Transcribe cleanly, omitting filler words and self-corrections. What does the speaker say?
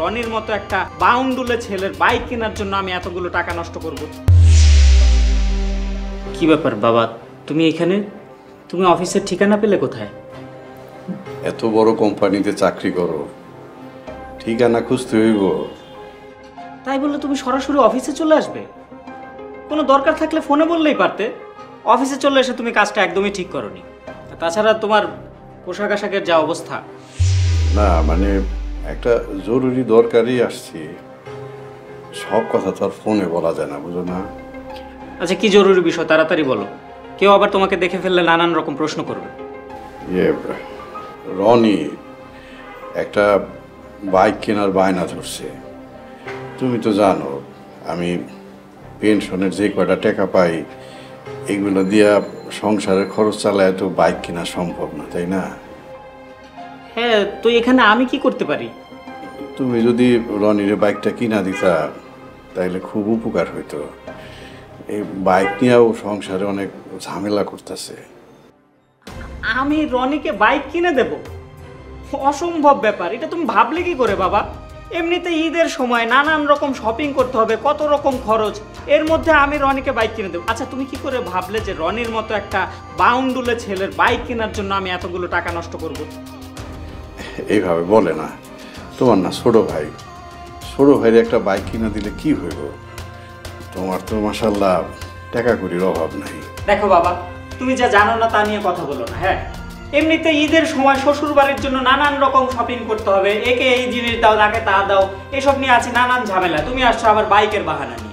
রনির মতো একটা বাউন্ডুলে ছেলের বাইক কেনার জন্য আমি এতগুলো টাকা নষ্ট করব? কি ব্যাপার বাবা, তুমি এখানে? তুমি অফিসের ঠিকানা পেলে কোথায়? এত বড় কোম্পানিতে চাকরি করো, ঠিকানা খুঁজতে হইব? তাই বললে তুমি সরাসরি অফিসে চলে আসবে? কোনো দরকার থাকলে ফোনে বললেই পারতে। অফিসে চলে এসে তুমি কাজটা একদমই ঠিক করোনি। তাছাড়া তোমার পোশাক আশাকের যা অবস্থা। না মানে একটা জরুরি দরকারই আসছি, সব কথা তো আর ফোনে বলা যায় না, বুঝো না? আচ্ছা, কি জরুরি বিষয় তাড়াতাড়ি বলো। কেউ আবার তোমাকে দেখে ফেললে নানান রকম প্রশ্ন করবে। রনি একটা বাইক কেনার বায়না ধরছে। তুমি তো জানো আমি পেনশনের যে কয়টা টাকা পাই এগুলো দিয়া সংসারের খরচ চালায় তো বাইক কেনা সম্ভব না, তাই না? হ্যাঁ, তো এখানে আমি কি করতে পারি? তুমি যদি রনির বাইকটা কিনা দিতা তাইলে খুব উপকার হইতো। এই বাইক নিয়েও সংসারে অনেক ঝামেলা করতেছে। আমি রনিকে বাইক কিনে দেব? অসম্ভব ব্যাপার। এটা তুমি ভাবলে কি করে বাবা? এমনিতে ঈদের সময় নানান রকম শপিং করতে হবে, কত রকম খরচ, এর মধ্যে আমি রনিকে বাইক কিনে দেবো? আচ্ছা, তুমি কি করে ভাবলে যে রনির মতো একটা বাউন্ডুলে ছেলের বাইক কেনার জন্য আমি এতগুলো টাকা নষ্ট করব? এইভাবে বলে না, তোমার না ছোট ভাই, ছোট ভাইয়ের একটা বাইক কিনা দিলে কি হইব? তোমার তো মাশাআল্লাহ টাকা কড়ির অভাব নাই। দেখো বাবা, তুমি যা জানো না তা নিয়ে কথা বলো না। হ্যাঁ, এমনিতে ঈদের সময় শ্বশুর বাড়ির জন্য নানান রকম শপিং করতে হবে, একে এই জিনিস দাও, তাকে তা দাও, এসব নিয়ে আছে নানান ঝামেলা। তুমি আসছো আবার বাইকের বাহানা নিয়ে।